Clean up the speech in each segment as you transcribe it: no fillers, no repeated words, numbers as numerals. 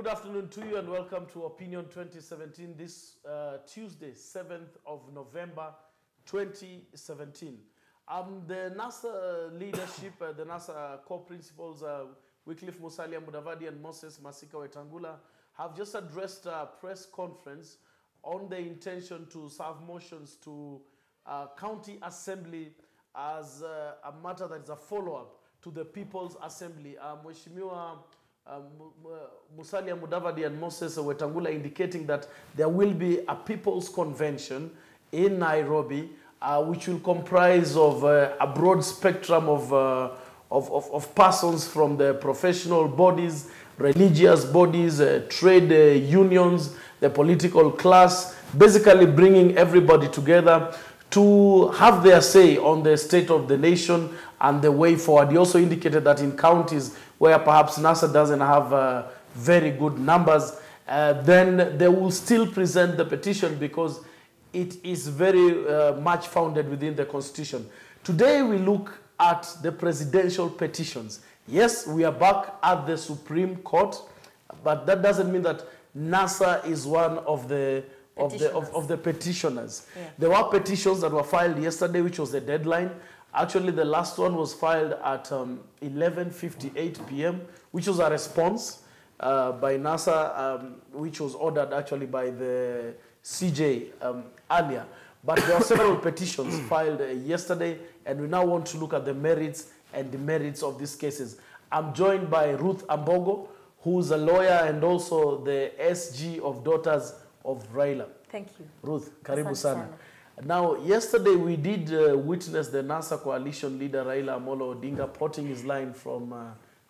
good afternoon to you and welcome to Opinion 2017 this Tuesday, 7th of November 2017. The NASA leadership, the NASA co-principals, Wycliffe Musalia Mudavadi and Moses Masika Wetangula, have just addressed a press conference on the intention to serve motions to County Assembly as a matter that is a follow-up to the People's Assembly. Mheshimiwa Musalia Mudavadi and Moses Wetangula indicating that there will be a People's Convention in Nairobi, which will comprise of a broad spectrum of persons from the professional bodies, religious bodies, trade unions, the political class, basically bringing everybody together to have their say on the state of the nation and the way forward. He also indicated that in counties where perhaps NASA doesn't have very good numbers, then they will still present the petition because it is very much founded within the Constitution. Today we look at the presidential petitions. Yes, we are back at the Supreme Court, but that doesn't mean that NASA is one of the petitioners. Yeah. There were petitions that were filed yesterday, which was the deadline. Actually, the last one was filed at 11:58 p.m., which was a response by NASA, which was ordered actually by the CJ earlier. But there are several petitions filed yesterday, and we now want to look at the merits and demerits of these cases. I'm joined by Ruth Ambogo, who's a lawyer and also the SG of Daughters of Raila. Thank you. Ruth, karibu sana. Now, yesterday we did witness the NASA coalition leader Raila Amolo Odinga porting his line from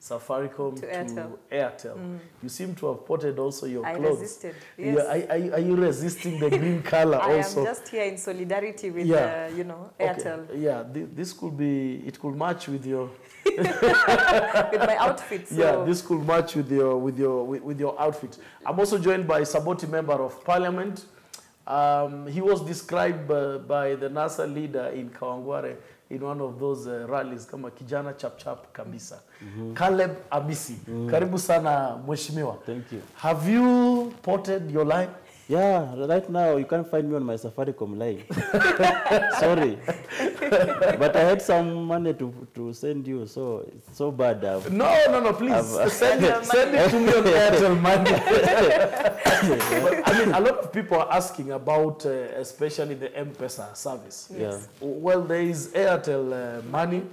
Safaricom to Airtel. Mm. You seem to have ported also your clothes. I resisted, yes. Are you resisting the green color also? I am just here in solidarity with, Airtel. Okay. Yeah, this could be, it could match with your... with my outfit. So. Yeah, this could match with your outfit. I'm also joined by Saboti Member of Parliament. He was described by the NASA leader in Kawangware in one of those rallies kama kijana chap kabisa. Caleb Abisi. Karibu sana mheshimiwa. Thank you. Have you ported your line? Yeah, right now you can't find me on my Safaricom line. Sorry. But I had some money to send you, so it's so bad. No, please. Send it to me on Airtel money. But, I mean, a lot of people are asking about, especially the M-Pesa service. Yes. Yeah. Well, there is Airtel money.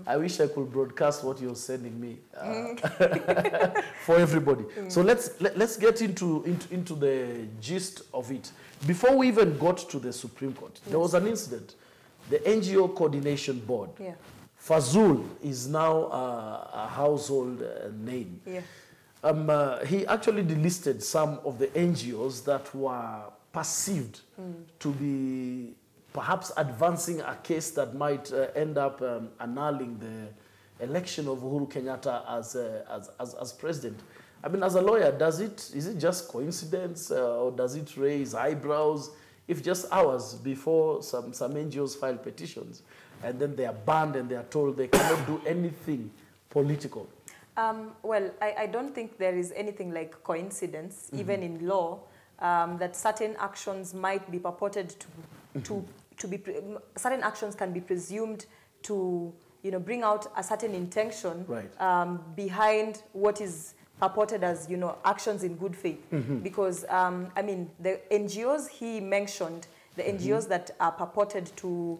I wish I could broadcast what you're sending me for everybody. So let's get into the gist of it. Before we even got to the Supreme Court, there was an incident. The NGO Coordination Board, Fazul is now a household name. Yeah. He actually delisted some of the NGOs that were perceived to be perhaps advancing a case that might end up annulling the election of Uhuru Kenyatta as president. I mean, as a lawyer, is it just coincidence or does it raise eyebrows if just hours before some NGOs file petitions and then they are banned and they are told they cannot do anything political? Well, I don't think there is anything like coincidence, even in law, that certain actions might be purported to be, certain actions can be presumed to, bring out a certain intention behind what is purported as, actions in good faith. Because, I mean, the NGOs he mentioned, the NGOs that are purported to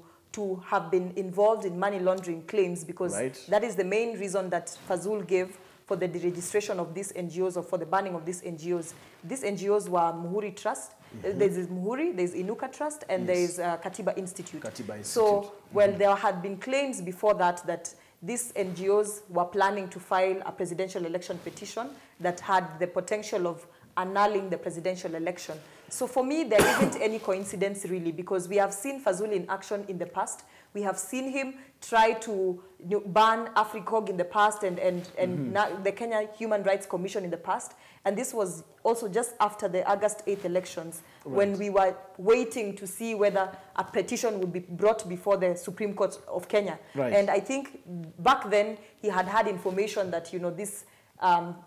have been involved in money laundering claims, because that is the main reason that Fazul gave for the deregistration of these NGOs or for the banning of these NGOs. These NGOs were Muhuri Trust, there's Muhuri, there's Inuka Trust, and there's Katiba Institute. So, well, there had been claims before that these NGOs were planning to file a presidential election petition that had the potential of annulling the presidential election. So for me, there isn't any coincidence really, because we have seen Fazul in action in the past. We have seen him try to ban AfriCog in the past and the Kenya Human Rights Commission in the past. And this was also just after the August 8th elections, when we were waiting to see whether a petition would be brought before the Supreme Court of Kenya. And I think back then he had information that, this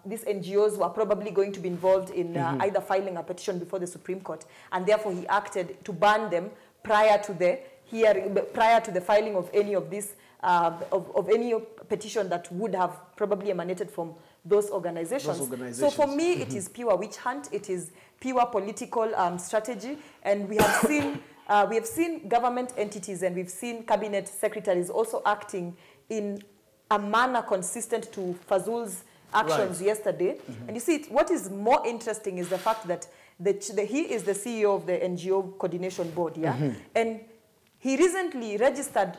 these NGOs were probably going to be involved in either filing a petition before the Supreme Court, and therefore he acted to ban them prior to the filing of any of these of any petition that would have probably emanated from those organizations. So for me, it is pure witch hunt. It is pure political strategy, and we have seen government entities and we've seen cabinet secretaries also acting in a manner consistent to Fazul's actions yesterday. And you see, what is more interesting is the fact that he is the CEO of the NGO Coordination Board, and he recently registered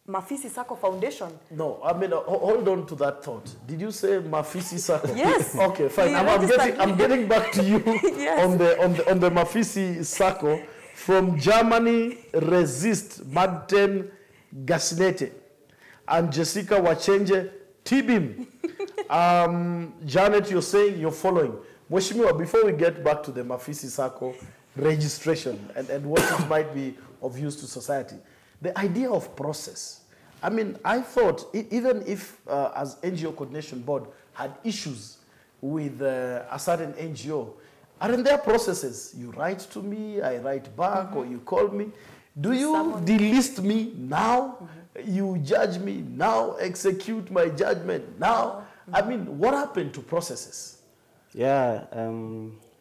Mafisi Sacco Foundation. No, I mean, hold on to that thought. Did you say Mafisi Sacco? Yes. Okay, fine. I'm getting back to you Yes. on the Mafisi Sacco. From Germany, Resist, Magden Gasinete, and Jessica Wachenje, Tibim. Janet, you're saying you're following. Mheshimiwa, before we get back to the Mafisi Sacco registration and what it might be of use to society, the idea of process. I mean, I thought even if as NGO Coordination Board had issues with a certain NGO, aren't there processes? You write to me, I write back, or you call me. Do you delist me now? You judge me now, execute my judgment now? I mean, what happened to processes? Yeah,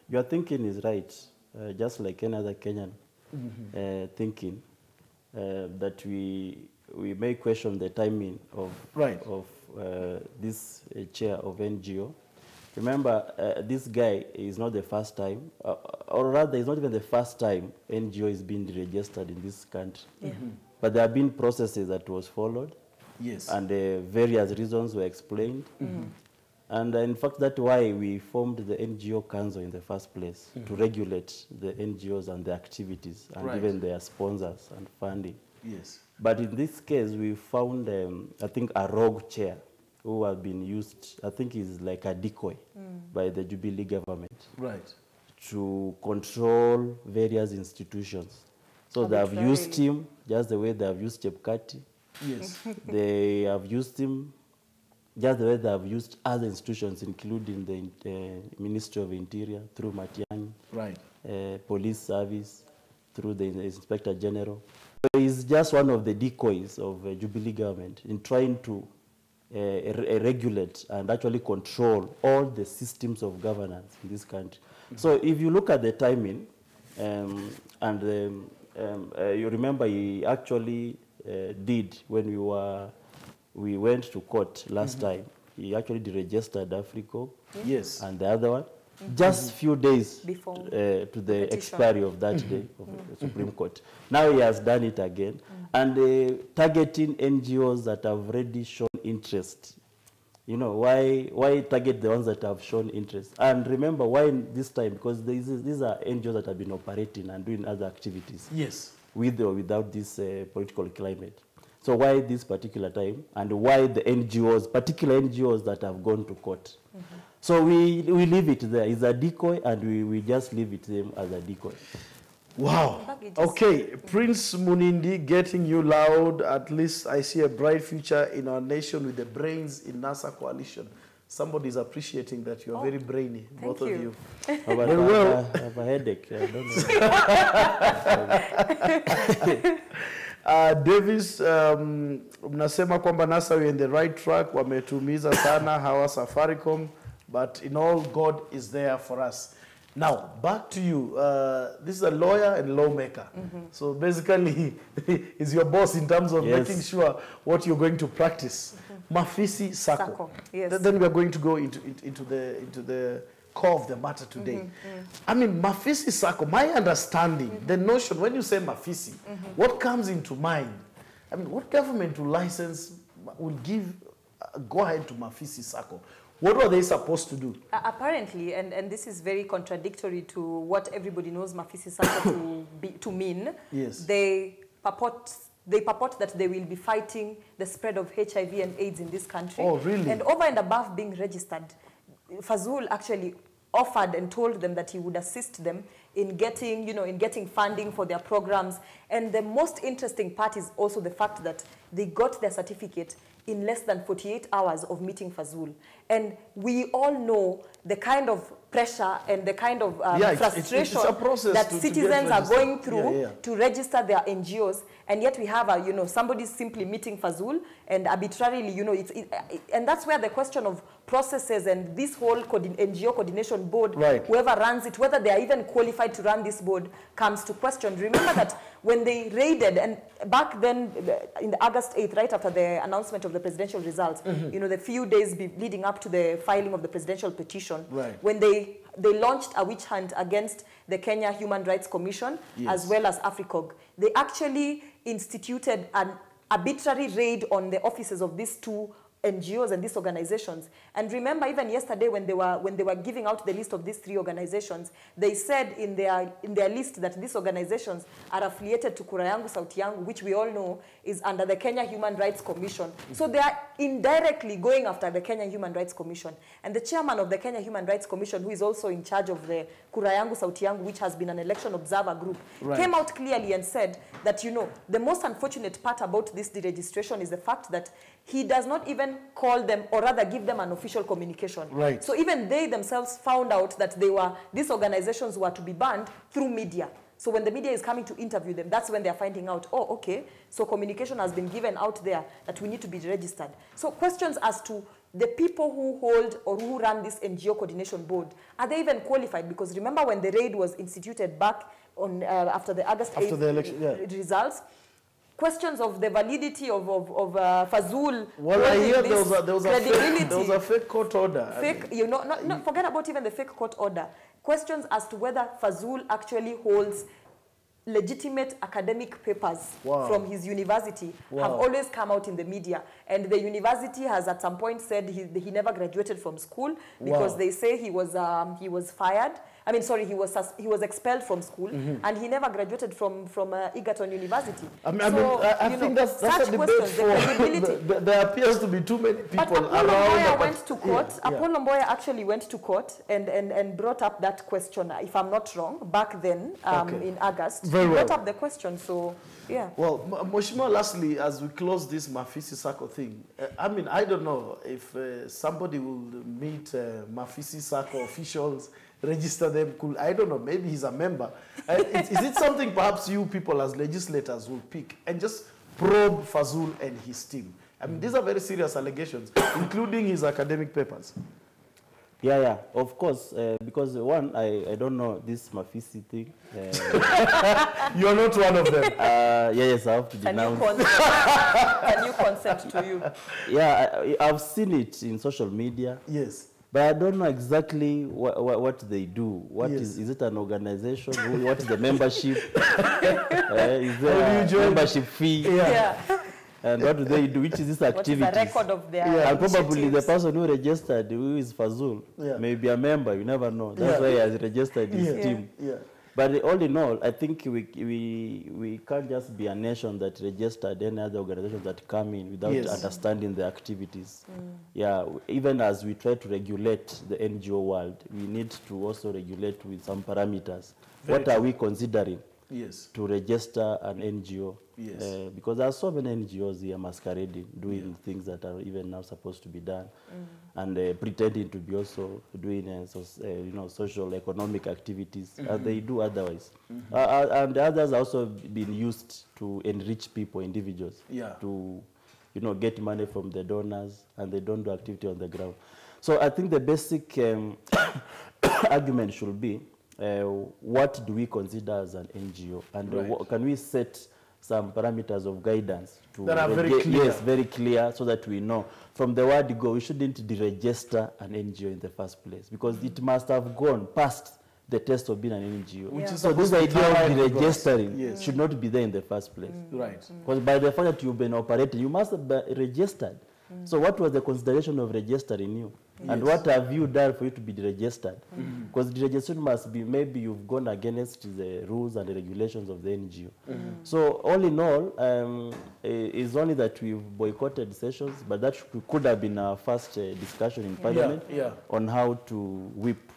your thinking is right, just like any other Kenyan thinking, that we may question the timing of, this chair of NGO. Remember, this guy is not the first time, or rather, it's not even the first time NGO is being registered in this country. But there have been processes that was followed. Yes. And various reasons were explained. And in fact, that's why we formed the NGO Council in the first place, to regulate the NGOs and their activities, and even their sponsors and funding. Yes. But in this case, we found, I think, a rogue chair who have been used, I think is like a decoy by the Jubilee government. Right. To control various institutions. So they have used him just the way they have used Chepkati. Yes. They have used him just the way they have used other institutions, including the Ministry of Interior through Matiang'i, Police Service through the Inspector General. So he's just one of the decoys of Jubilee government in trying to regulate and actually control all the systems of governance in this country. So if you look at the timing, you remember he actually did when we went to court last time. He actually deregistered Africa, and the other one, just few days before to the expiry of that day of the Supreme Court. Now he has done it again, and targeting NGOs that have already shown interest. You know, why target the ones that have shown interest? And remember, why this time? Because these are NGOs that have been operating and doing other activities. Yes. With or without this political climate. So why this particular time, and why the NGOs, particular NGOs that have gone to court? So we leave it there. It's a decoy, and we just leave it them as a decoy. Wow. Okay, Prince Munindi, getting you loud. At least I see a bright future in our nation with the brains in NASA coalition. Somebody's appreciating that you're very brainy, both of you. I have a headache. I don't know. Davis, mnasema kwamba NASA we're in the right track, wametumiza sana hawa Safaricom, but in all, God is there for us. Now, back to you. This is a lawyer and lawmaker. So basically, he's your boss in terms of making sure what you're going to practice. Mafisi Sacco. Yes. Then we are going to go into the core of the matter today. I mean, Mafisi Sacco, my understanding, the notion, when you say Mafisi, what comes into mind? I mean, what government will license, will give a go-ahead to Mafisi Sacco? What were they supposed to do? Apparently, and this is very contradictory to what everybody knows Mafisi Sacco to mean. Yes. They purport that they will be fighting the spread of HIV and AIDS in this country. Oh, really? And over and above being registered, Fazul actually offered and told them that he would assist them in getting, in getting funding for their programs. And the most interesting part is also the fact that they got their certificate in less than 48 hours of meeting Fazul. And we all know the kind of pressure and the kind of frustration that citizens are going through to register their NGOs, and yet we have somebody simply meeting Fazul and arbitrarily, and that's where the question of processes and this whole NGO coordination board, whoever runs it, whether they are even qualified to run this board, comes to question. Remember that when they raided, and back then in the August 8th, right after the announcement of the presidential results, the few days leading up to the filing of the presidential petition, when they launched a witch hunt against the Kenya Human Rights Commission, as well as AFRICOG. They actually instituted an arbitrary raid on the offices of these two NGOs and these organizations. And remember, even yesterday when they were giving out the list of these three organizations, they said in their list that these organizations are affiliated to Kura Yangu Sauti Yangu, which we all know is under the Kenya Human Rights Commission. So they are indirectly going after the Kenya Human Rights Commission. And the chairman of the Kenya Human Rights Commission, who is also in charge of the Kura Yangu Sauti Yangu, which has been an election observer group, came out clearly and said that, the most unfortunate part about this deregistration is the fact that he does not even call them, or rather give them an official communication. So even they themselves found out that these organizations were to be banned through media. So when the media is coming to interview them, that's when they're finding out, oh, okay, so communication has been given out there that we need to be registered. So questions as to the people who hold or who run this NGO coordination board, are they even qualified? Because remember when the raid was instituted back on after the August 8th results, questions of the validity of Fazul. Well, I hear there was a fake court order. Forget about even the fake court order. Questions as to whether Fazul actually holds legitimate academic papers from his university have always come out in the media. And the university has at some point said he never graduated from school because they say he was fired. I mean, sorry, he was expelled from school, and he never graduated from Egerton University. I think that's a debate for there appears to be too many people around. Apollo Mboya actually went to court and brought up that question, if I'm not wrong, back then in August. He brought up the question, so yeah. Well, Mheshimiwa, lastly, as we close this Mafisi Sacco thing, I don't know if somebody will meet Mafisi Sacco officials, register them, I don't know, maybe he's a member. Is it something perhaps you people as legislators will pick and just probe Fazul and his team? These are very serious allegations, including his academic papers. Yeah, of course, because one, I don't know this Mafisi thing. You're not one of them. Yes, I have to denounce. Can you consent to you? Yeah, I've seen it in social media. Yes. But I don't know exactly what they do. What is it an organization? What is the membership? Is there a membership fee? And what do they do? Which is this activity? What is the record of their and probably the person who registered, who is Fazul, may be a member. You never know. That's why he has registered his team. But all in all, I think we can't just be a nation that registered any other organizations that come in without understanding the activities. Yeah, even as we try to regulate the NGO world, we need to also regulate with some parameters. What are we considering to register an NGO? Because there are so many NGOs here masquerading, doing things that are even now supposed to be done, and pretending to be also doing social economic activities as they do otherwise. And the others are also being used to enrich people, individuals, to get money from the donors, and they don't do activity on the ground. So I think the basic argument should be, what do we consider as an NGO, and can we set some parameters of guidance that are very clear. Yes, very clear, so that we know from the word go, we shouldn't deregister an NGO in the first place, because it must have gone past the test of being an NGO. So this idea of deregistering should not be there in the first place. Right. Because by the fact that you've been operating, you must have been registered. So what was the consideration of registering you? And what have you done for you to be deregistered? Because deregistration must be, maybe you've gone against the rules and the regulations of the NGO. So all in all, it's only that we've boycotted sessions, but that could have been our first discussion in Parliament on how to whip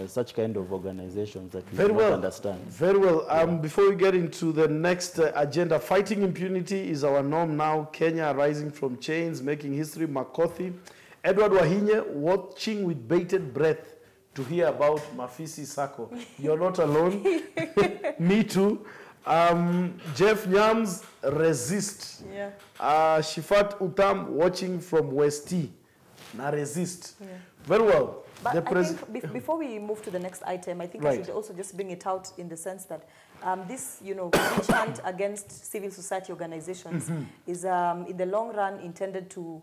such kind of organizations that we Very don't well. understand. Very well. Before we get into the next agenda, fighting impunity is our norm now. Kenya rising from chains, making history. Makothi. Edward Wahinye watching with bated breath to hear about Mafisi Sacco. You're not alone. Me too. Jeff Nyams, resist. Yeah. Shifat Utam watching from West T. Na resist. Yeah. Very well. But I think before we move to the next item, I think I should also just bring it out in the sense that this, witch hunt against civil society organizations is, in the long run, intended to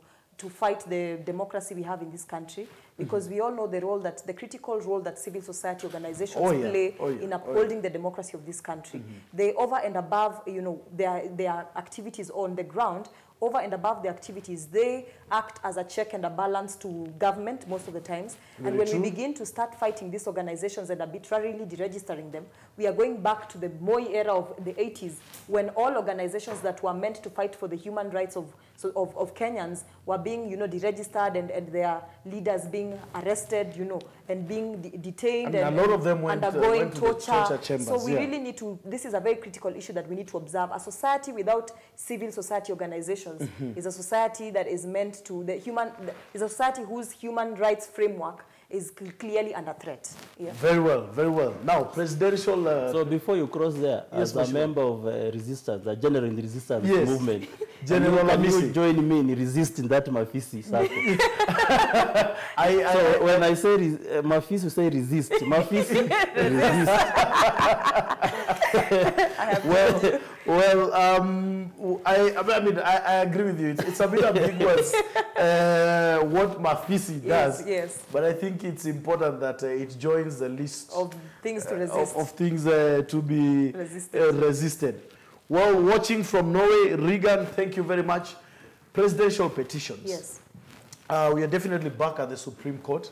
fight the democracy we have in this country, because we all know the critical role that civil society organizations play in upholding the democracy of this country. They, over and above, their activities on the ground, over and above the activities, they act as a check and a balance to government most of the times. And when we begin to start fighting these organizations and arbitrarily deregistering them, we are going back to the Moi era of the 80s, when all organizations that were meant to fight for the human rights of Kenyans were being, deregistered, and their leaders being arrested, and being detained, and a lot of them undergoing torture. Chambers, so we really need to, this is a very critical issue that we need to observe. A society without civil society organizations is a society that is meant to, is a society whose human rights framework is clearly under threat. Yeah. Very well, very well. Now, presidential... so before you cross there, as a member of resistance, the general in the resistance movement, can you join me in resisting that Mafisi Sacco? So when I say Mafisi, you say resist. Mafisi, resist. I agree with you. It's a bit ambiguous what Mafisi does. Yes. But I think it's important that it joins the list of things to resist. Of things to be resisted. Well, watching from Norway, Regan, thank you very much. Presidential petitions. Yes. We are definitely back at the Supreme Court.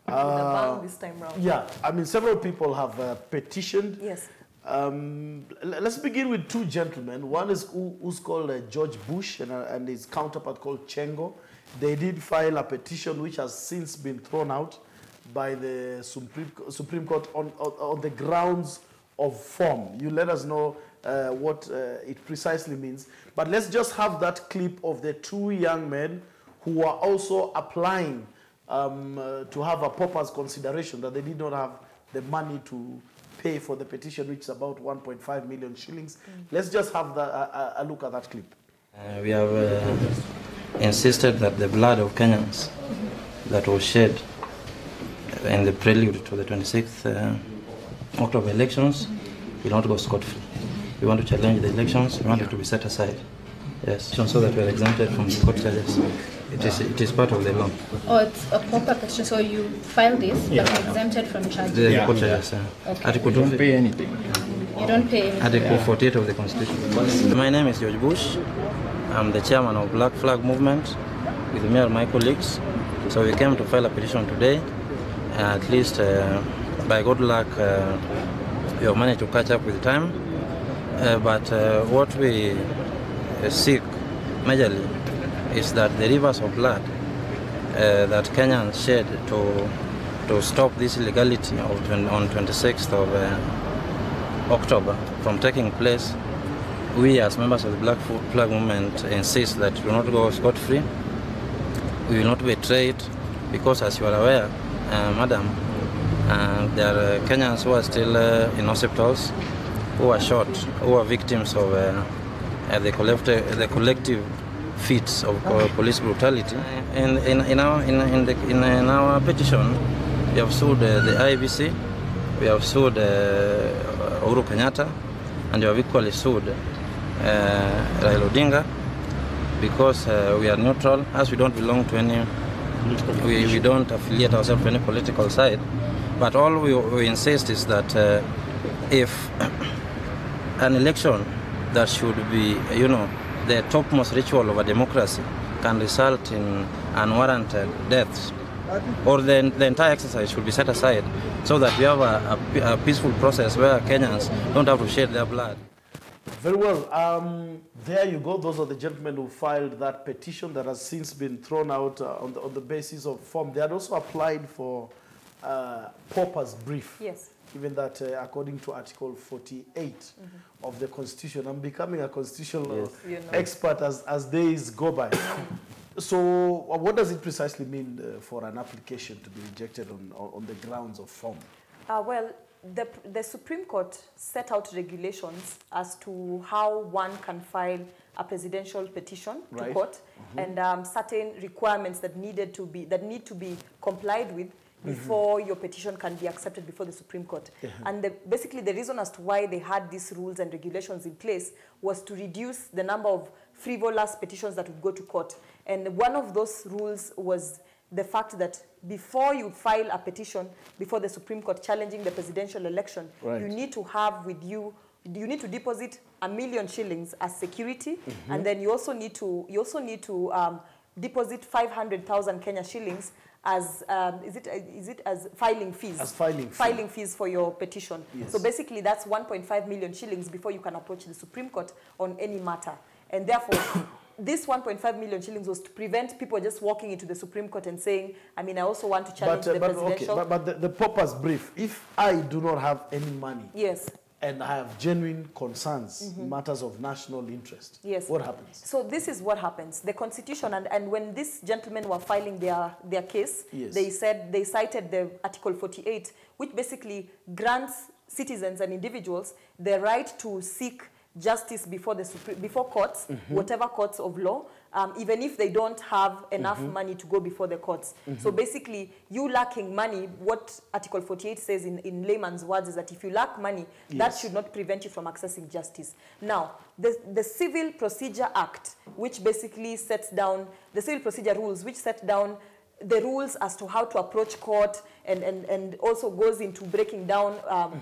With a bang this time round. Yeah, several people have petitioned. Yes. Let's begin with two gentlemen. One is who's called George Bush and his counterpart called Chengo. They did file a petition which has since been thrown out by the Supreme Court on the grounds of form. You let us know what it precisely means. But let's just have that clip of the two young men who are also applying to have a pauper's consideration, that they did not have the money to pay for the petition, which is about 1.5 million shillings. Let's just have a look at that clip. We have insisted that the blood of Kenyans that was shed in the prelude to the 26th October elections will not go scot-free. We want to challenge the elections. We want it to be set aside. Yes, so that we are exempted from the court charges. It is part of the law. Oh, it's a proper question. So you filed this, but you're exempted from charges. The court charges. Okay. You don't pay anything. You don't pay anything. Article 48 of the Constitution. My name is George Bush. I'm the chairman of Black Flag Movement with me and my colleagues. So we came to file a petition today. At least, by good luck, we have managed to catch up with time. But what we seek majorly is that the rivers of blood that Kenyans shed to stop this illegality on 26th of October from taking place, we as members of the Black Flag Movement insist that we will not go scot-free. We will not be betrayed, because as you are aware, madam, there are Kenyans who are still in hospitals, who are shot, who are victims of the collective feats of police brutality. In our petition, we have sued the IEBC, we have sued Uhuru Kenyatta, and we have equally sued Raila Odinga, because we are neutral, as we don't belong to any, we don't affiliate ourselves to any political side. But all we insist is that if an election that should be, the topmost ritual of a democracy can result in unwarranted deaths, or the entire exercise should be set aside, so that we have a peaceful process where Kenyans don't have to shed their blood. Very well. There you go. Those are the gentlemen who filed that petition that has since been thrown out on the basis of form. They had also applied for pauper's brief. Yes. Given that according to Article 48 of the Constitution, I'm becoming a constitutional expert as days go by. So what does it precisely mean for an application to be rejected on the grounds of form? Well, the Supreme Court set out regulations as to how one can file a presidential petition to court, and certain requirements that need to be complied with before your petition can be accepted before the Supreme Court. And basically the reason as to why they had these rules and regulations in place was to reduce the number of frivolous petitions that would go to court. And one of those rules was the fact that before you file a petition before the Supreme Court challenging the presidential election, you need to have with you, you need to deposit 1 million shillings as security, and then you also need to deposit 500,000 Kenya shillings as is it as filing fees? As filing fees for your petition. Yes. So basically, that's 1.5 million shillings before you can approach the Supreme Court on any matter, and therefore. This 1.5 million shillings was to prevent people just walking into the Supreme Court and saying, I mean, I also want to challenge the presidential. Okay, but the pauper's brief, if I do not have any money, yes, and I have genuine concerns, matters of national interest, yes, what happens? So this is what happens. The Constitution, and when these gentlemen were filing their case, they cited the Article 48, which basically grants citizens and individuals the right to seek justice before courts, whatever courts of law, even if they don't have enough money to go before the courts. So basically, you lacking money, what Article 48 says in layman's words is that if you lack money, that should not prevent you from accessing justice. Now, the Civil Procedure Act, which basically sets down, the Civil Procedure Rules, which set down the rules as to how to approach court and also goes into breaking down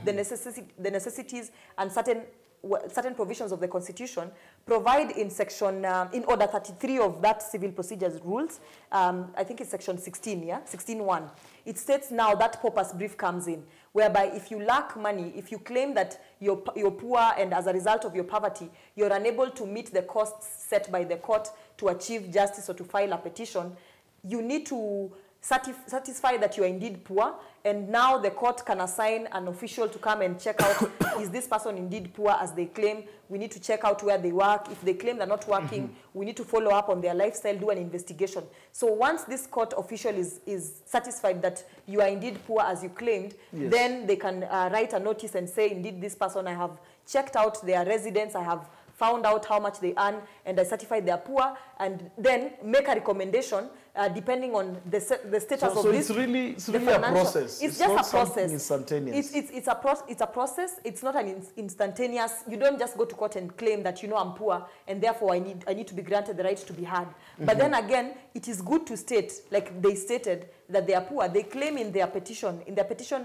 the necessities and certain provisions of the Constitution, provide in in Order 33 of that Civil Procedures Rules, I think it's section 16, 16.1. It states now that pauper's brief comes in, whereby if you lack money, if you claim that you're poor and as a result of your poverty, you're unable to meet the costs set by the court to achieve justice or to file a petition, you need to satisfy that you are indeed poor, and now the court can assign an official to come and check out, is this person indeed poor as they claim? We need to check out where they work. If they claim they're not working, we need to follow up on their lifestyle, do an investigation. So once this court official is satisfied that you are indeed poor as you claimed, then they can write a notice and say, indeed, this person, I have checked out their residence, I have found out how much they earn, and I certified they are poor, and then make a recommendation depending on the status of this. So it's really a process. It's just a process. Instantaneous. It's a process. It's not an instantaneous. You don't just go to court and claim that, you know, I'm poor and therefore I need to be granted the right to be heard. But then again, it is good to state, like they stated, that they are poor. They claim in their petition,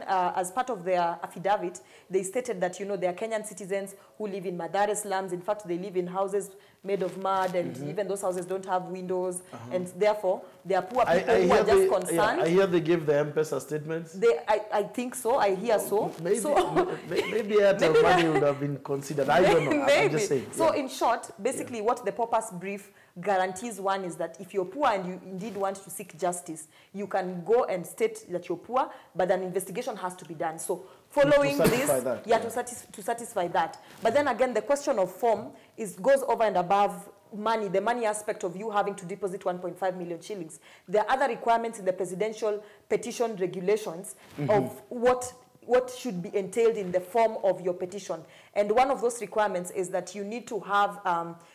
as part of their affidavit, they stated that, you know, they are Kenyan citizens who live in Madare slums. In fact, they live in houses made of mud, and even those houses don't have windows, and therefore they are poor people who are just concerned. I hear they give the M-Pesa statements. I think so. I hear so. Maybe Airtel money would have been considered. I don't know. I'm just saying. So in short, basically what the pauper's brief guarantees, one, is that if you're poor and you indeed want to seek justice, you can go and state that you're poor, but an investigation has to be done. So following this, to satisfy that. But then again, the question of form goes over and above money, the money aspect of you having to deposit 1.5 million shillings. There are other requirements in the presidential petition regulations of what should be entailed in the form of your petition. And one of those requirements is that you need to have,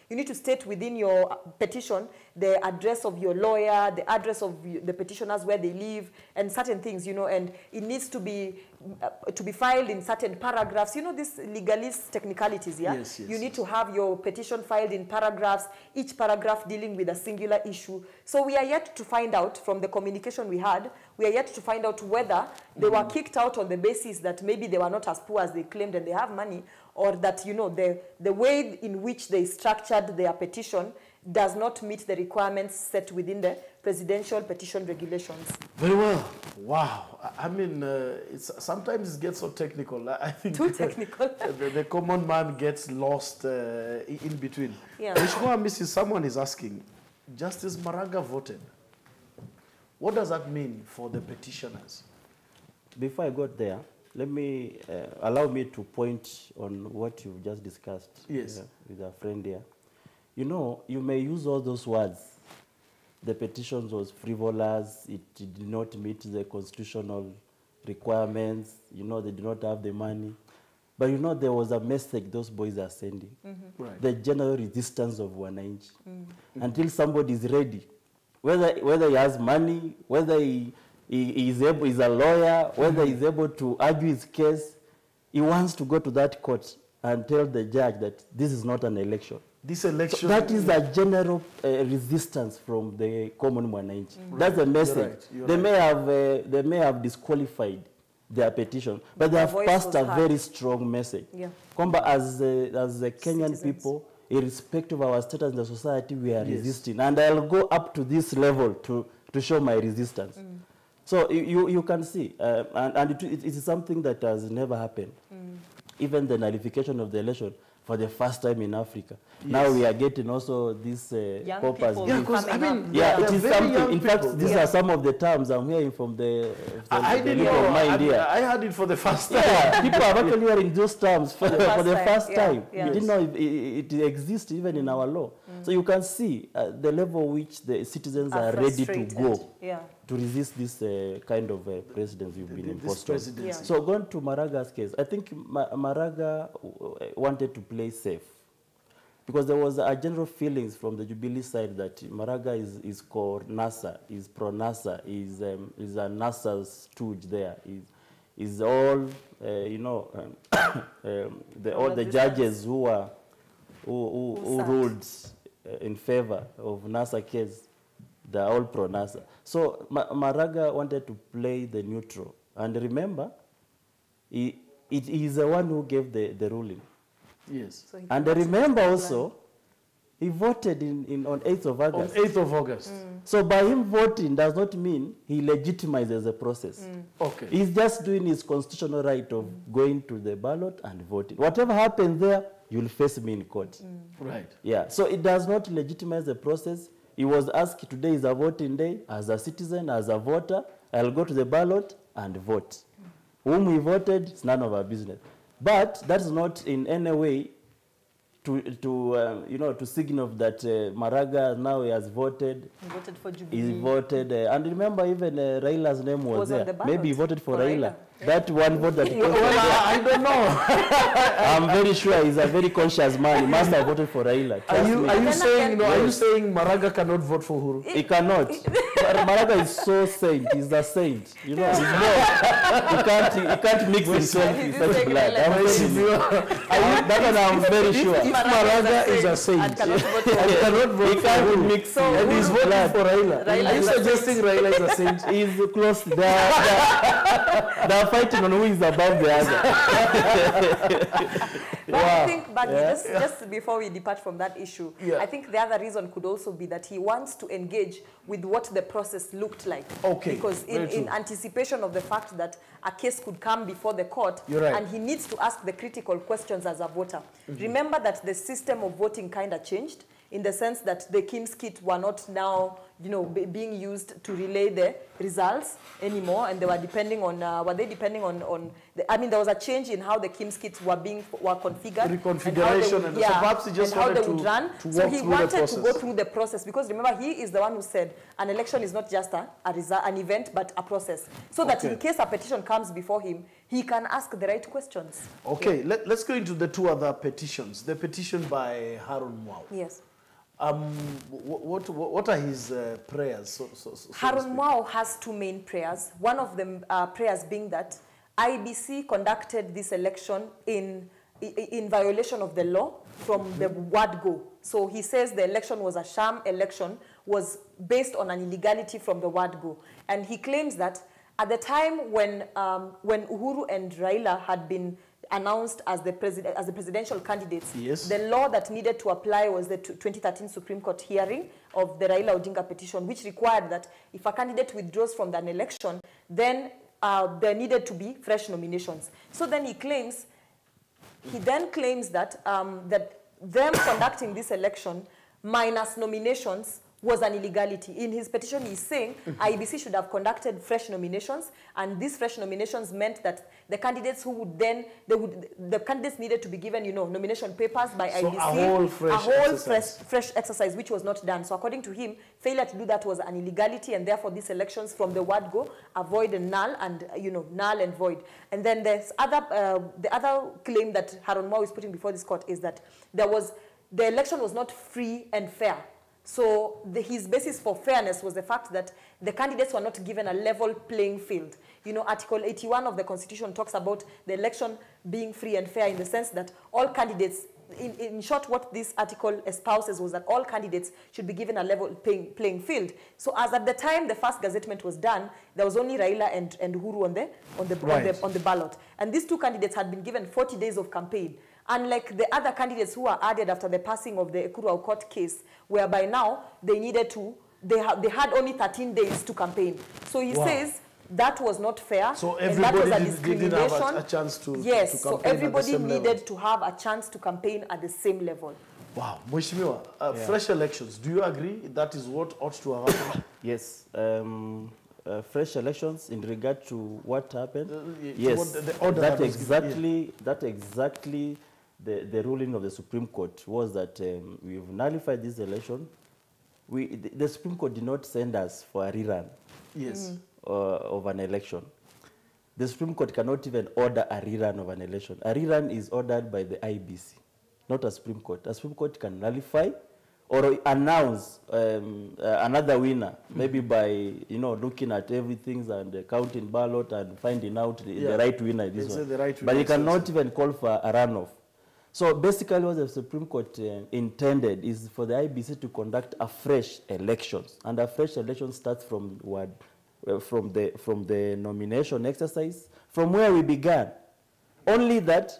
you need to state within your petition the address of your lawyer, the address of the petitioners, where they live, and certain things, you know, and it needs to be filed in certain paragraphs. You know, these legalist technicalities, Yes, you need to have your petition filed in paragraphs, each paragraph dealing with a singular issue. So we are yet to find out, from the communication we had, we are yet to find out whether they were kicked out on the basis that maybe they were not as poor as they claimed and they have money, or that, you know, the way in which they structured their petition does not meet the requirements set within the presidential petition regulations. Very well. Wow. I mean, sometimes it gets so technical. I think too technical. the common man gets lost in between. Yeah. Mrs. Someone is asking, Justice Maraga voted. What does that mean for the petitioners? before I got there, let me allow me to point on what you've just discussed. Yes. With our friend here. You know, you may use all those words. The petition was frivolous. It did not meet the constitutional requirements. You know, they did not have the money. But you know, there was a message those boys are sending. Right. The general resistance of Wananchi. Until somebody is ready, whether he has money, whether he is a lawyer, whether he's able to argue his case, he wants to go to that court and tell the judge that this is not an election. This election... So that is a general resistance from the common Wananchi. That's the message. You're they right. they may have disqualified their petition, but they have passed a very strong message. Yeah. Kwamba as the Kenyan Citizens. people, irrespective of our status in the society, we are resisting. And I'll go up to this level to show my resistance. So you can see, and it is something that has never happened. Even the nullification of the election for the first time in Africa. Yes. Now we are getting also these poppers. People it is something. In fact, these are some of the terms I'm hearing from the I didn't know. I heard it for the first time. Yeah, people are actually hearing those terms for the first time. Yeah. We didn't know it exists even in our law. So you can see the level which the citizens are ready to go to resist this kind of precedents you've been imposed on. So going to Maraga's case, I think Maraga wanted to play safe, because there was a general feelings from the Jubilee side that Maraga is called NASA, is pro-NASA, is a NASA stooge there, is all, you know, all the judges who ruled in favor of NASA case, they're all pro-NASA. So Maraga wanted to play the neutral. And remember, he is the one who gave the ruling. Yes. So and remember also, he voted on 8th of August. On 8th of August. So by him voting does not mean he legitimizes the process. Okay. He's just doing his constitutional right of going to the ballot and voting. Whatever happens there, you'll face me in court. Right. Yeah. So it does not legitimize the process. He was asked, today is a voting day. As a citizen, as a voter, I'll go to the ballot and vote. Whom he voted, it's none of our business. But that's not in any way to signal that Maraga now he has voted. He voted for Jubilee. He voted, and remember even Raila's name was there. The Maybe he voted for Raila. Yeah. That one vote that he I don't know. I'm very sure he's a very conscious man. He must have voted for Raila. Are you saying Maraga cannot vote for Uhuru? He cannot. Maraga is so saint. He's a saint. You know, he can't mix himself with such blood. I'm very sure. If Maraga is a saint, and cannot vote he can't mix and he's voting for Raila. Are you suggesting Raila is a saint? He's close. They're fighting on who is above the other. But I think, just before we depart from that issue, I think the other reason could also be that he wants to engage with what the process looked like. Okay. Because in anticipation of the fact that a case could come before the court, and he needs to ask the critical questions as a voter. Remember that the system of voting kind of changed, in the sense that the Kim's kit were not now, being used to relay the results anymore, and they were depending on, there was a change in how the Kim's kits were configured. Reconfiguration, and so perhaps he just wanted to run. So he wanted to go through the process, because remember, he is the one who said an election is not just an event, but a process. So that in case a petition comes before him, he can ask the right questions. Okay, let's go into the two other petitions. The petition by Harun Mwau. Yes. What are his prayers? Harun Mwau has two main prayers. One of them prayers being that IBC conducted this election in violation of the law from the word go. So he says the election was a sham election, was based on an illegality from the word go. And he claims that at the time when Uhuru and Raila had been announced as the presidential candidates, the law that needed to apply was the 2013 Supreme Court hearing of the Raila Odinga petition, which required that if a candidate withdraws from an election, then there needed to be fresh nominations. So then he then claims that that them conducting this election minus nominations was an illegality. In his petition, he's saying IEBC should have conducted fresh nominations, and these fresh nominations meant that the candidates who would then, the candidates needed to be given, nomination papers by IEBC. A whole fresh exercise, which was not done. So according to him, failure to do that was an illegality, and therefore these elections from the word go are void and null, and null and void. And then there's the other claim that Haron Mau is putting before this court is that the election was not free and fair. So his basis for fairness was the fact that the candidates were not given a level playing field. Article 81 of the Constitution talks about the election being free and fair in the sense that all candidates, in short, what this article espouses was that all candidates should be given a level playing field. So as at the time the first gazettement was done, there was only Raila and Uhuru on the ballot. And these two candidates had been given 40 days of campaign. Unlike the other candidates who were added after the passing of the Ekuru Court case, whereby now they had only 13 days to campaign. So he says that was not fair. So everybody didn't have a chance to yes, to campaign so everybody at the same needed level. to have a chance to campaign at the same level. Wow, Mheshimiwa, fresh elections. Do you agree that is what ought to have happened? Yes. Fresh elections in regard to what happened? Yes. That exactly the ruling of the Supreme Court was that we've nullified this election. The Supreme Court did not send us for a rerun of an election. The Supreme Court cannot even order a rerun of an election. A rerun is ordered by the IBC, not a Supreme Court. A Supreme Court can nullify or announce another winner, maybe by looking at everything and counting ballot and finding out the right winner. But you cannot even call for a runoff. So basically what the Supreme Court intended is for the IBC to conduct a fresh elections. And a fresh election starts from the nomination exercise, from where we began. Only that,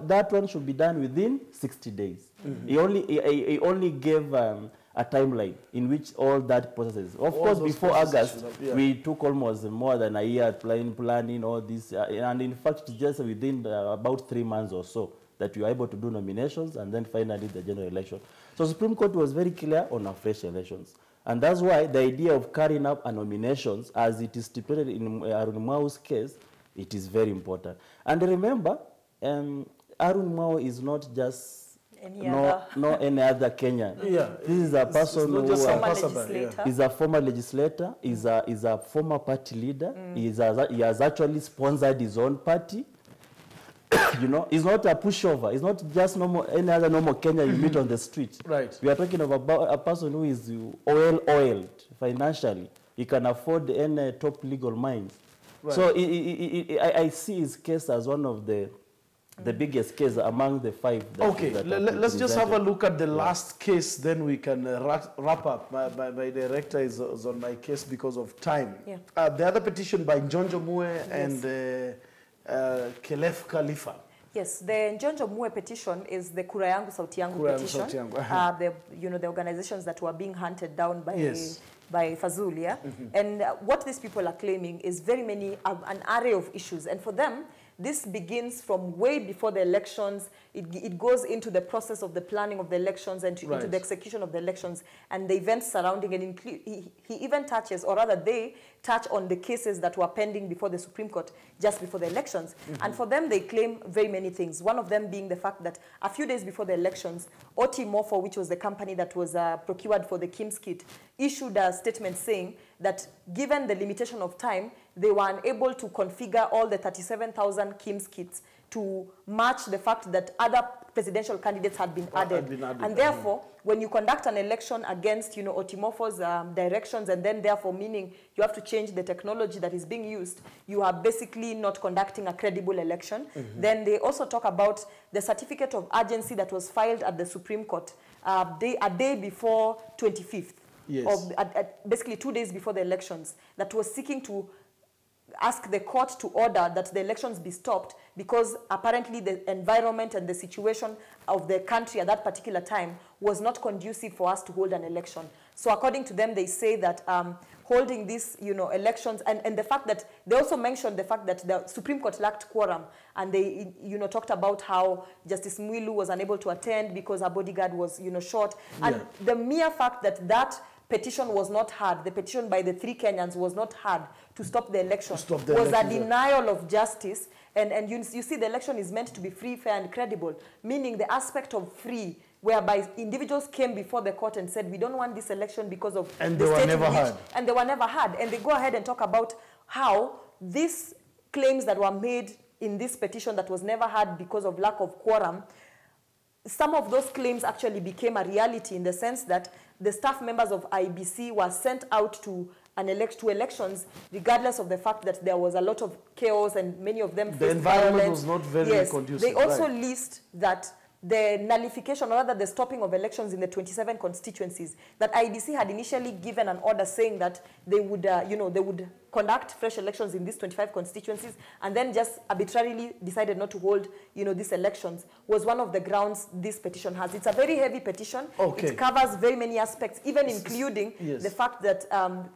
that one should be done within 60 days. He only gave a timeline in which all that processes. Of course, before August, we took almost more than a year planning all this. And in fact, just within about 3 months or so, that we were able to do nominations and then finally the general election. So the Supreme Court was very clear on our fresh elections. And that's why the idea of carrying up a nominations, as it is stipulated in Arun Mau's case, it is very important. And remember, Arun Mau is not just any other Kenyan. This is a person who is a former legislator, is a former party leader. He has actually sponsored his own party. He's not a pushover. He's not just any other normal Kenyan you meet on the street. Right. We are talking about a person who is oiled financially. He can afford any top legal minds. Right. So I see his case as one of the biggest case among the 5. Let's just have a look at the last case, then we can wrap up. My director is on my case because of time. The other petition by Njonjo Mue and Kelef Khalifa. Yes, the Njonjo Mue petition is the Kura Yangu Sauti Yangu petition. The organizations that were being hunted down by Fazul, And what these people are claiming is an array of issues. And for them, this begins from way before the elections. It goes into the process of the planning of the elections and into the execution of the elections and the events surrounding it. He even touches, or rather they touch on the cases that were pending before the Supreme Court just before the elections. And for them, they claim very many things. One of them being the fact that a few days before the elections, OT Morpho, which was the company that was procured for the Kim's kit, issued a statement saying that given the limitation of time, they were unable to configure all the 37,000 Kim's kits to match the fact that other presidential candidates had been added. And therefore, when you conduct an election against, Otimorpho's directions, and then therefore meaning you have to change the technology that is being used, you are basically not conducting a credible election. Then they also talk about the certificate of urgency that was filed at the Supreme Court a day before 25th. Yes. Basically 2 days before the elections, that was seeking to ask the court to order that the elections be stopped because apparently the environment and the situation of the country at that particular time was not conducive for us to hold an election. So according to them, they say that holding these, elections, and the fact that, they also mentioned the fact that the Supreme Court lacked quorum, and they, talked about how Justice Mwilu was unable to attend because her bodyguard was, shot. And the mere fact that petition was not heard, the petition by the 3 Kenyans was not heard to stop the election, was a denial of justice. And you see, the election is meant to be free, fair, and credible, meaning the aspect of free, whereby individuals came before the court and said, we don't want this election because of the state. And they were never heard. And they were never heard. And they go ahead and talk about how these claims that were made in this petition that was never heard because of lack of quorum, some of those claims actually became a reality in the sense that the staff members of IBC were sent out to elections, regardless of the fact that there was a lot of chaos and many of them faced the environment violence. was not very conducive. They also list that the nullification, or rather the stopping of elections in the 27 constituencies, that IBC had initially given an order saying that they would, they would conduct fresh elections in these 25 constituencies, and then just arbitrarily decided not to hold, these elections, was one of the grounds this petition has. It's a very heavy petition. Okay. It covers very many aspects, even including the fact that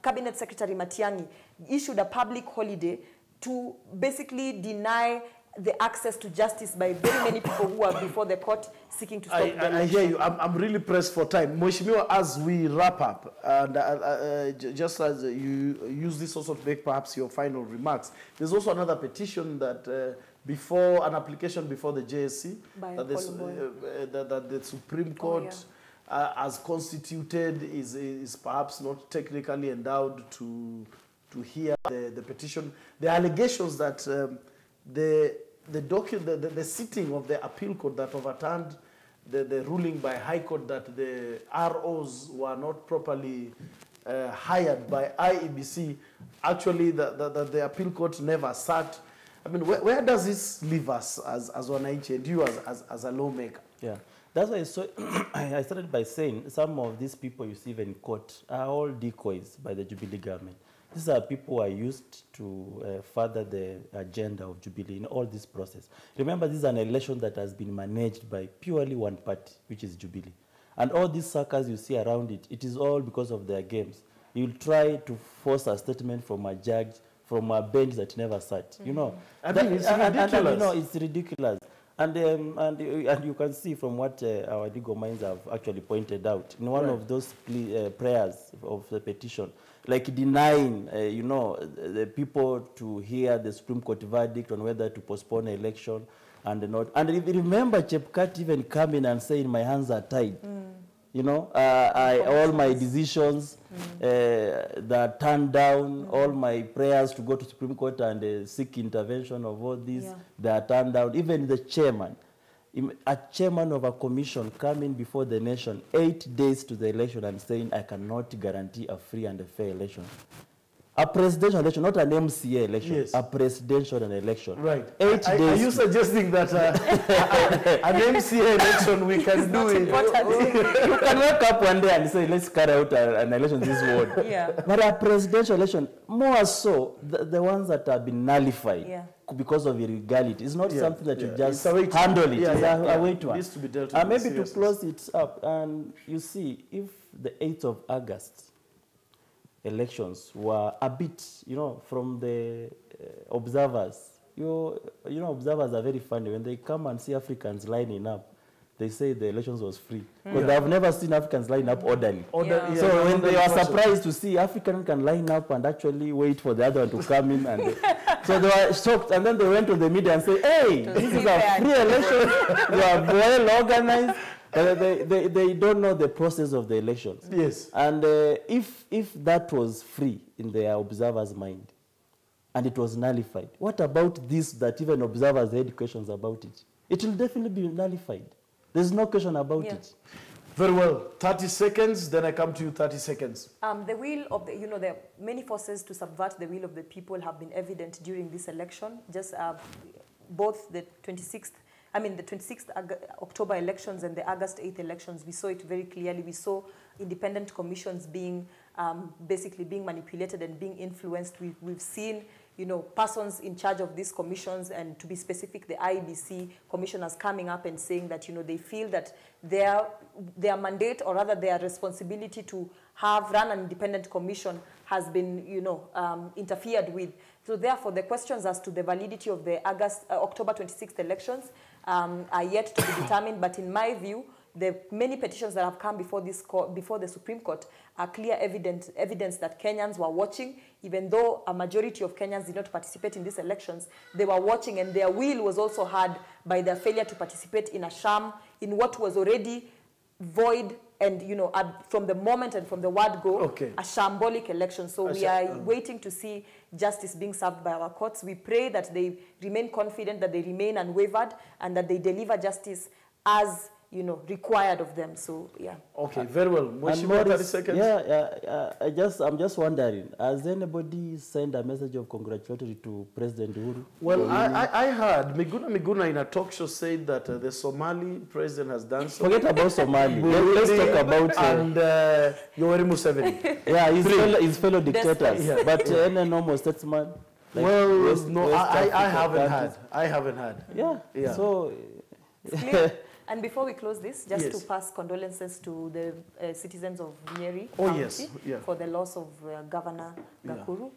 Cabinet Secretary Matiang'i issued a public holiday to basically deny the access to justice by very many people who are before the court seeking to stop the election. I hear you. I'm really pressed for time. Mheshimiwa, as we wrap up, and just as you use this also to make perhaps your final remarks, there's also another petition that before an application before the JSC, that the Supreme Court as constituted is perhaps not technically endowed to hear the petition. The allegations that the sitting of the appeal court that overturned the ruling by High Court that the ROs were not properly hired by IEBC, actually the appeal court never sat. I mean, where does this leave us as Wananchi and you as a lawmaker? Yeah, that's why I started by saying some of these people you see even in court are all decoys by the Jubilee government. These are people who are used to further the agenda of Jubilee in all this process. Remember, this is an election that has been managed by purely one party, which is Jubilee. And all these suckers you see around it, it is all because of their games. You'll try to force a statement from a judge, from a bench that never sat. I mean, it's ridiculous. It's ridiculous. And you can see from what our legal minds have actually pointed out, in one of those prayers of the petition, like denying, the people to hear the Supreme Court verdict on whether to postpone an election and not. And remember Chepkat even coming and saying, my hands are tied. All my decisions that are turned down, all my prayers to go to Supreme Court and seek intervention of all these, they are turned down. Even the chairman, a chairman of a commission coming before the nation 8 days to the election and saying, I cannot guarantee a free and a fair election. A presidential election, not an MCA election, a presidential election. Right. 8 days. Are you suggesting that an MCA election, we can do it? You can wake up one day and say, let's carry out an election this ward. But a presidential election, more so, the ones that have been nullified because of illegality, it's not something that you just handle it. It's a way to needs to be dealt with. Maybe to close it up, and you see, if the 8th of August, elections were a bit, from the observers. Observers are very funny. When they come and see Africans lining up, they say the elections was free. Because they have never seen Africans line up orderly. So when they are surprised to see Africans can line up and actually wait for the other one to come in, and so they were shocked. And then they went to the media and say, hey, this is a free election. You are well organized. They don't know the process of the elections. Yes. And if that was free in their observers' mind and it was nullified, what about this that even observers had questions about it? It will definitely be nullified. There's no question about it. Very well. 30 seconds, then I come to you, 30 seconds. The will of the, the many forces to subvert the will of the people have been evident during this election. Just both the 26th October elections and the August 8th elections, we saw it very clearly. We saw independent commissions being basically being manipulated and being influenced. We've seen, persons in charge of these commissions, and to be specific, the IEBC commissioners coming up and saying that, they feel that their mandate, or rather their responsibility to run an independent commission has been, interfered with. So therefore, the questions as to the validity of the October 26th elections are yet to be determined. But in my view, the many petitions that have come before this court, before the Supreme Court, are clear evidence that Kenyans were watching. Even though a majority of Kenyans did not participate in these elections, they were watching, and their will was also heard by their failure to participate in a sham, in what was already void, and from the moment and from the word go, a shambolic election. So we are waiting to see justice being served by our courts. We pray that they remain confident, that they remain unwavered, and that they deliver justice as required of them. So yeah. Okay, very well. Mheshimiwa, 30 seconds. I'm just wondering, has anybody sent a message of congratulatory to President Uhuru? Well, I heard Miguna in a talk show said that the Somali president has done so. Forget about Somali. Let's talk about and Yoweri Museveni. Yeah, his fellow dictators. Yeah. But any normal statesman. Like I haven't heard. I haven't heard. Yeah. So. And before we close this, just to pass condolences to the citizens of Nyeri County for the loss of Governor Gakuru.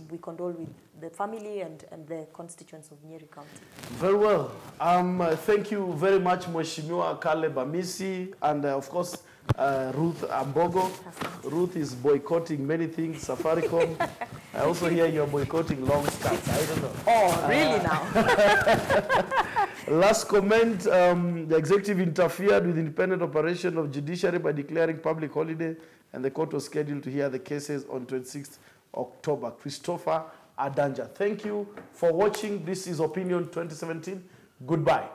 We condole with the family and the constituents of Nyeri County. Very well. Thank you very much, Mheshimiwa Caleb Amisi, and of course, Ruth Ambogo. Ruth is boycotting many things, Safaricom. I also hear you're boycotting long skirts. I don't know. Oh, really now? Last comment, the executive interfered with independent operation of judiciary by declaring public holiday, and the court was scheduled to hear the cases on 26th October. Christopher Adanja. Thank you for watching. This is Opinion 2017. Goodbye.